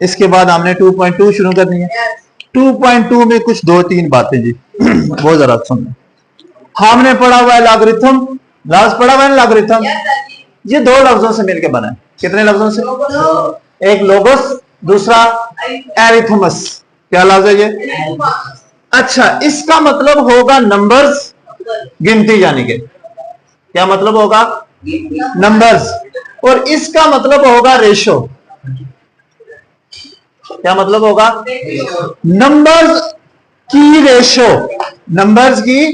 इसके बाद हमने 2.2 शुरू करनी है। 2.2 में कुछ 2-3 बातें जी वो जरा सुन। हमने पढ़ा हुआ है लॉगरिथम, लफ्ज पढ़ा हुआ है लॉगरिथम, ये दो लफ्जों से मिलकर बना है। कितने लफ्जों से? एक लोगोस, दूसरा एरिथमस। क्या लफ्ज है ये? अच्छा, इसका मतलब होगा नंबर्स, गिनती, यानी कि क्या मतलब होगा? नंबर्स। और इसका मतलब होगा रेशो। क्या मतलब होगा? नंबर्स की रेशो। नंबर्स की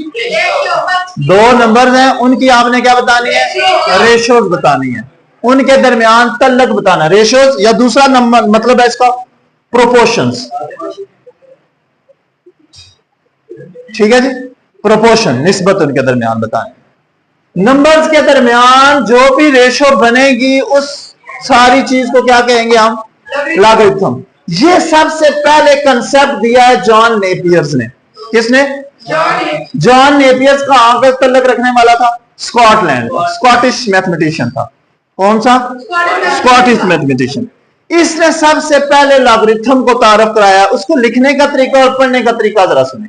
दो नंबर्स हैं, उनकी आपने क्या बतानी है? रेशोज बतानी है। उनके दरमियान तल्लक बताना, रेशोज। या दूसरा नंबर मतलब है इसका प्रोपोर्शंस। ठीक है जी, प्रोपोर्शन, निस्बत उनके दरमियान बतानी। नंबर्स के दरमियान जो भी रेशो बनेगी उस सारी चीज को क्या कहेंगे हम? लॉगरिथम। ये सबसे पहले कंसेप्ट दिया है जॉन नेपियर्स ने। किसने? जॉन नेपियर्स का आंकड़ा तल्लक रखने वाला था स्कॉटलैंड, स्कॉटिश मैथमेटिशियन था। कौन सा? Scottish mathematician. इसने सबसे पहले लॉगरिथम को तारफ कराया। उसको लिखने का तरीका और पढ़ने का तरीका जरा सुने।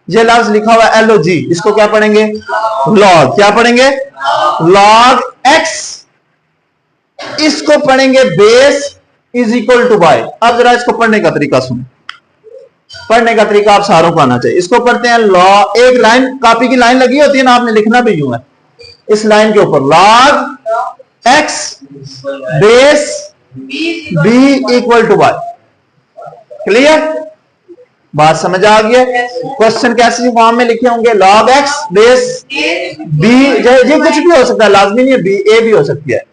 ये लफ्ज लिखा हुआ है LOG, इसको क्या पढ़ेंगे? लॉग। क्या पढ़ेंगे? Log X. इसको पढ़ेंगे base is equal to Y. अब जरा इसको पढ़ने का तरीका सुनो। पढ़ने का तरीका आप सारों को आना चाहिए। इसको पढ़ते हैं लॉग, एक लाइन कॉपी की लाइन लगी होती है ना, आपने लिखना भी यूं है इस लाइन के ऊपर, log X base B equal to Y. Clear? बात समझ आ गई है? क्वेश्चन कैसे फॉर्म में लिखे होंगे? लॉग एक्स बेस बी, ये कुछ भी हो सकता है, लाजमी नहीं है बी, ए भी हो सकती है।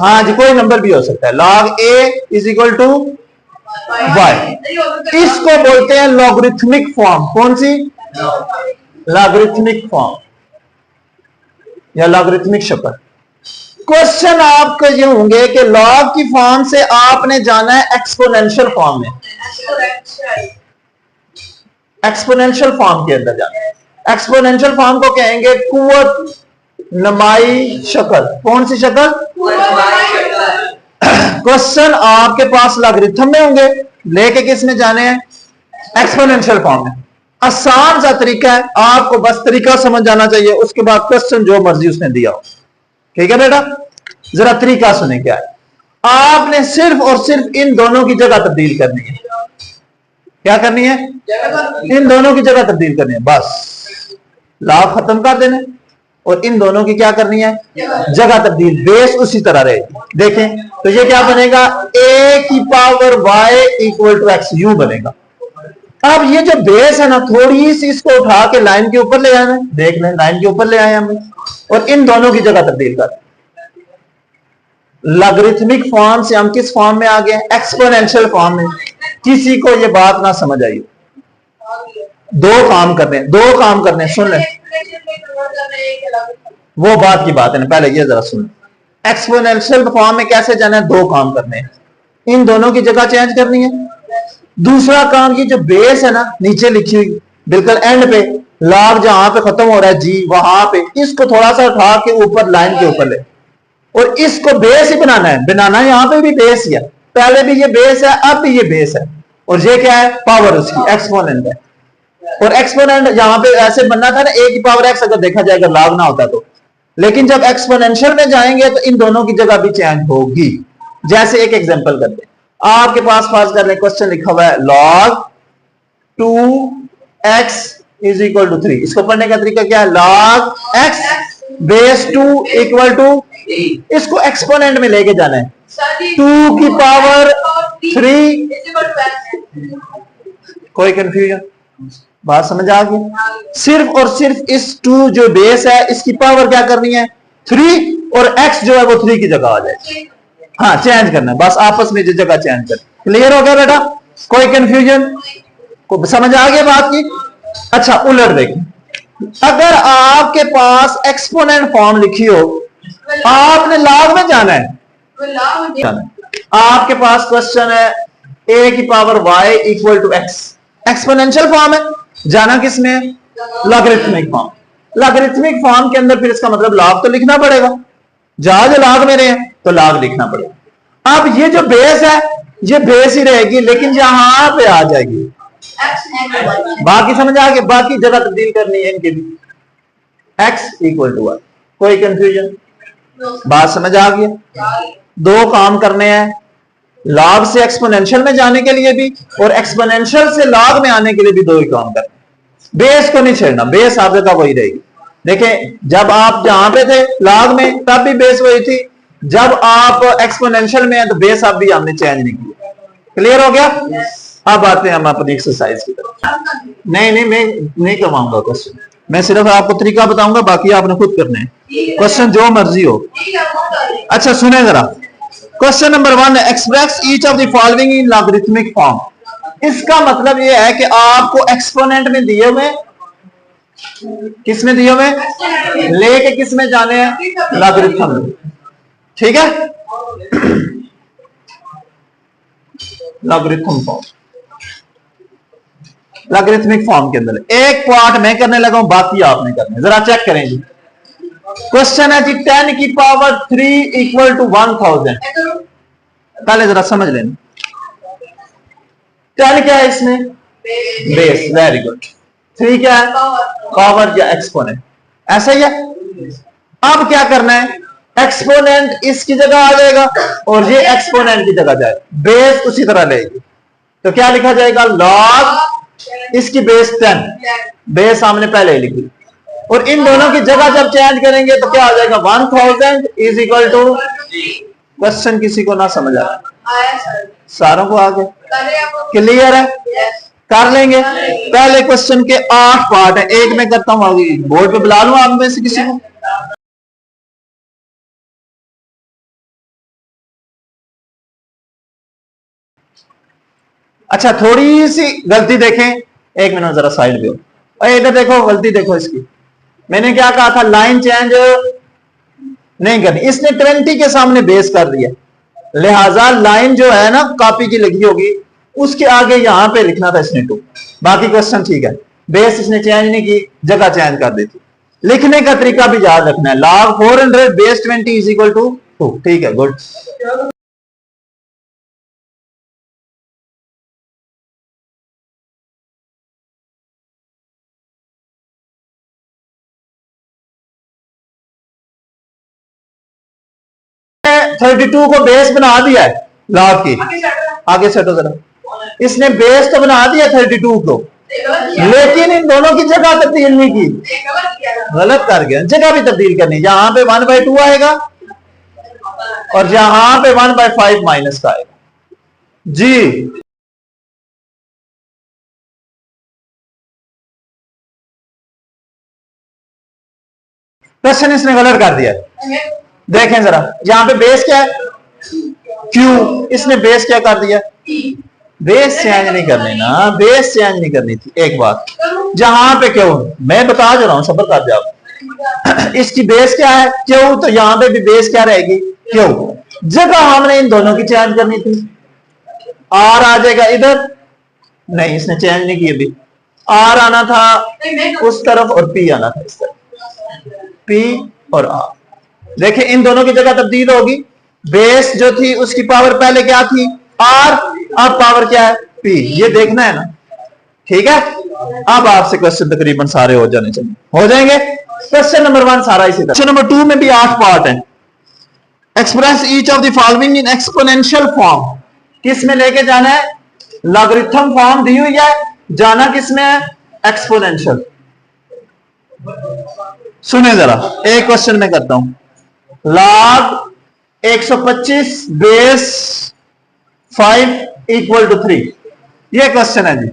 हाँ जी, कोई नंबर भी हो सकता है। Log A is equal to Y. इसको बोलते हैं लॉगरिथमिक फॉर्म। कौन सी? लॉगरिथमिक फॉर्म या लॉगरिथमिक शक्ल। क्वेश्चन आपके ये होंगे कि लॉग की फॉर्म से आपने जाना है एक्सपोनेंशियल फॉर्म में। एक्सपोनेंशियल फॉर्म के अंदर जाना। एक्सपोनेंशियल फॉर्म को कहेंगे कुव्वत नमाई शक्ल। कौन सी शक्ल? क्वेश्चन आपके पास लॉगरिथम में होंगे, लेके किस में जाने हैं? एक्सपोनेंशियल फॉर्म में। आसान सा तरीका है, आपको बस तरीका समझ जाना चाहिए, उसके बाद क्वेश्चन जो मर्जी उसने दिया हो। ठीक है बेटा? जरा तरीका सुने क्या है। आपने सिर्फ और सिर्फ इन दोनों की जगह तब्दील करनी है। क्या करनी है? इन दोनों की जगह तब्दील करनी है। बस लॉग खत्म कर देना और इन दोनों की क्या करनी है? जगह तब्दील। बेस उसी तरह रहेगी। देखें तो ये क्या बनेगा? a की power y equal to X, यूं बनेगा। अब ये जो बेस है ना, थोड़ी सी इसको उठा के लाइन के ऊपर ले आना है। देख लें, लाइन के ऊपर ले आए हमने और इन दोनों की जगह तब्दील कर। लॉगरिथमिक फॉर्म से हम किस फॉर्म में आ गए? एक्सपोनेंशियल फॉर्म में। किसी को ये बात ना समझ आई? दो काम करने, सुन लें, वो बात की बात है ना, पहले ये जरा सुन। एक्सपोनेंशियल फॉर्म में कैसे जाना है? दो काम करने हैं। इन दोनों की जगह चेंज करनी है। दूसरा काम, ये जो बेस है ना नीचे लिखी हुई बिल्कुल एंड पे, लॉग जहां पे खत्म हो रहा है जी, वहां पे इसको थोड़ा सा उठा के ऊपर लाइन के ऊपर ले और इसको बेस ही बनाना है। बनाना है, यहां पे भी बेस ही है, पहले भी ये बेस है, अब भी ये बेस है। और ये क्या है? पावर उसकी, एक्सपोनेंट है। और एक्सपोनेंट यहां पे ऐसे बनना था ना, a की पावर x, अगर देखा जाएगा लॉग ना होता तो। लेकिन जब एक्सपोनेंशियल में जाएंगे तो इन दोनों की जगह भी चेंज होगी। जैसे एक एग्जांपल करते हैं। आपके पास फर्ज कर ले क्वेश्चन लिखा हुआ है log 2x is equal to 3। इसको पढ़ने का तरीका क्या है? log x base 2 equal to, इसको एक्सपोनेंट में लेके जाना है, 2 की पावर 3। कोई कंफ्यूजन? बात समझ आ गई? सिर्फ और सिर्फ इस 2 जो बेस है इसकी पावर क्या करनी है? 3, और x जो है वो 3 की जगह आ जाए। हाँ, चेंज करना है बस, आपस में जो जगह चेंज कर। क्लियर हो गया बेटा? कोई कंफ्यूजन? को समझ आ गया बात की? अच्छा, उलट देखिए, अगर आपके पास एक्सपोनेंट फॉर्म लिखी हो, आपने लॉग में जाना है। आपके पास क्वेश्चन है a की power y equal to x, exponential form है, जाना किसमें? Logarithmic form. लॉगरिथमिक फॉर्म के अंदर फिर इसका मतलब लॉग तो लिखना पड़ेगा। जहां जो लॉग में रहे तो लॉग लिखना पड़ेगा। अब ये जो बेस है ये बेस ही रहेगी, लेकिन यहां पे आ जाएगी। बाकी समझ आ गया, बाकी जगह तब्दील करनी है इनके भी। x इक्वल टू 1, कोई कंफ्यूजन? बात समझ आ गया? दो काम करने हैं, लॉग से एक्सपोनेंशियल में जाने के लिए भी और एक्सपोनेंशियल से लॉग में आने के लिए भी दो ही काम करने। बेस को नहीं छेड़ना, बेस आप जगह वही रहेगी। देखें, जब आप जहां पे थे लॉग में तब भी बेस वही थी, जब आप एक्सपोनेंशियल में है तो बेस आप भी हमने चेंज नहीं किया। क्लियर हो गया? अब आते हैं हम अपनी एक्सरसाइज की तरफ। नहीं, मैं नहीं करवाऊंगा क्वेश्चन, मैं सिर्फ आपको तरीका बताऊंगा, बाकी आपने खुद करना है। क्वेश्चन जो मर्जी हो। अच्छा सुने जरा, question number 1, express each of the following in logarithmic form. इसका मतलब यह है कि आपको एक्सपोनेंट में दिए हुए, किस में दिए हुए, लेके किस में जाने हैं, लॉगरिथम में। ठीक है, लॉगरिथम फॉर्म, लॉगरिथमिक फॉर्म के अंदर एक पार्ट मैं करने लगा हूं, बाकी आपने करने। जरा चेक करें जी। क्वेश्चन है जी 10 की पावर 3 इक्वल टू 1000। पहले जरा समझ लेना, 10 क्या है इसमें, बेस, वेरी गुड। 3 क्या है, पावर या एक्सपोनेंट, ऐसा ही है। अब क्या करना है, एक्सपोनेंट इसकी जगह आ जाएगा और ये एक्सपोनेंट की जगह जाएगा, बेस उसी तरह लेगी। तो क्या लिखा जाएगा, लॉग इसकी बेस 10, बेस हमने पहले ही लिखी, और इन दोनों की जगह जब चेंज करेंगे तो क्या आ जाएगा, 1000 इज इक्वल टू। क्वेश्चन किसी को ना समझ आया, सारों को आ गया, क्लियर है? कर लेंगे। पहले क्वेश्चन के 8 पार्ट है, एक मैं करता हूं, आगे बोर्ड पे बुला लूं आप में से किसी को। अच्छा थोड़ी सी गलती देखें, एक मिनट जरा साइड पे हो, इधर देखो, गलती देखो इसकी। मैंने क्या कहा था, लाइन चेंज नहीं करनी, इसने 20 के सामने बेस कर दिया, लिहाजा लाइन जो है ना कॉपी की लिखी होगी उसके आगे यहां पे लिखना था इसने 2। बाकी क्वेश्चन ठीक है, बेस इसने चेंज नहीं की, जगह चेंज कर देती। लिखने का तरीका भी याद रखना है, log 400 base 20 is equal to 2। ठीक है, गुड। है 32 को बेस बना दिया है लॉग की, आगे सेटो जरा। इसने बेस तो बना दिया 32 को, लेकिन इन दोनों की जगह तब्दील नहीं की, गलत कर गया। जगह भी तब्दील करनी, जहां पे 1/2 आएगा और जहां पे 1/5 माइनस का आएगा जी। क्वेश्चन इसने गलत कर दिया। देखें जरा, यहां पे बेस क्या है, Q, इसने बेस क्या कर दिया, बेस चेंज नहीं करनी ना, बेस चेंज नहीं करनी थी। एक बात, जहां पे क्यों, मैं बता जा रहा हूं, सबर कर जाओ। इसकी बेस क्या है, क्यों, तो यहां पे भी बेस क्या रहेगी, क्यों। जगह हमने इन दोनों की चेंज करनी थी, R आ जाएगा इधर, नहीं इसने चेंज नहीं की, अभी R आना था उस तरफ और P आना था इस तरफ, P और R। देखिए इन दोनों की जगह तब्दील होगी, बेस जो थी उसकी पावर पहले क्या थी, R, अब पावर क्या है, P। ये देखना है ना, ठीक है। अब आपसे क्वेश्चन तकरीबन सारे हो जाने चाहिए, हो जाएंगे। क्वेश्चन नंबर 1 सारा इसी तरह। क्वेश्चन नंबर 2 में भी 8 पार्ट है। Express each of the following in exponential form, किस में लेके जाना है, लॉगरिथम फॉर्म दी हुई है, जाना किस में है, एक्सपोनेंशियल। सुने जरा, एक क्वेश्चन में करता हूं, लॉग 125 बेस 5 इक्वल टू 3, ये क्वेश्चन है जी।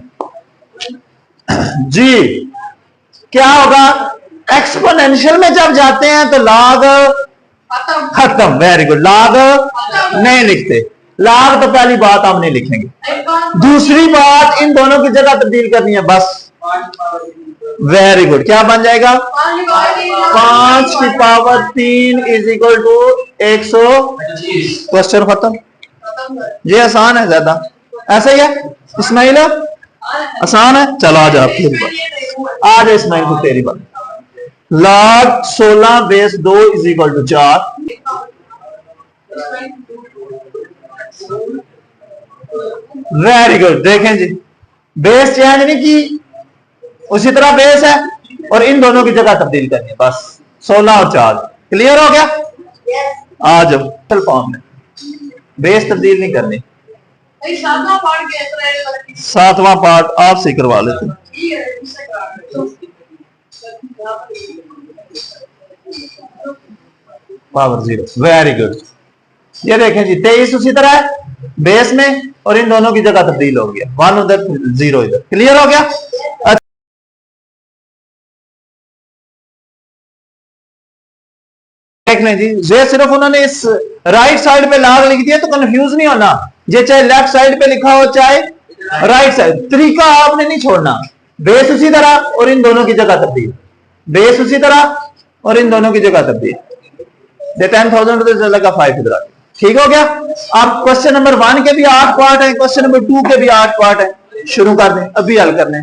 जी क्या होगा, एक्सपोनेंशियल में जब जाते हैं तो लॉग खत्म, वेरी गुड। लॉग नहीं लिखते, लॉग तो पहली बात हम नहीं लिखेंगे, दूसरी बात इन दोनों की जगह तब्दील करनी है बस, वेरी गुड। क्या बन जाएगा, 5 की power 3 is equal to 125। Question खत्म। ये आसान है ज्यादा, ऐसा ही है इस्माइल, आसान है। चलो आ जाओ, आज इस्माइल को तेरी बात। Log 16 base 2 is equal to 4। Very good. देखें जी, बेस चेंज नहीं की, उसी तरह बेस है और इन दोनों की जगह तब्दील करनी है बस। 16 और 4 क्लियर हो गया। आ जाओ फॉर्म में, बेस तब्दील नहीं करनी। 7वां पार्ट आपसे करवा लेते हैं। Power 0, very good. ये देखें जी 23 उसी तरह है बेस में और इन दोनों की जगह तब्दील हो गया, 1 उधर 0 इधर। क्लियर हो गया। देख लें जी, ये सिर्फ उन्होंने इस राइट साइड पे लाग लिख दिया तो कंफ्यूज नहीं होना, ये चाहे लेफ्ट साइड पे लिखा हो चाहे राइट साइड, तरीका आपने नहीं छोड़ना। बेस उसी तरह और इन दोनों की जगह तब्दील, बेस उसी तरह और इन दोनों की जगह तब्दील। 10,000 तो लगा 5 इधर। ठीक हो गया। अब क्वेश्चन नंबर 1 के भी 8 पार्ट है, क्वेश्चन नंबर 2 के भी 8 पार्ट है। शुरू कर दें, अभी हल करने।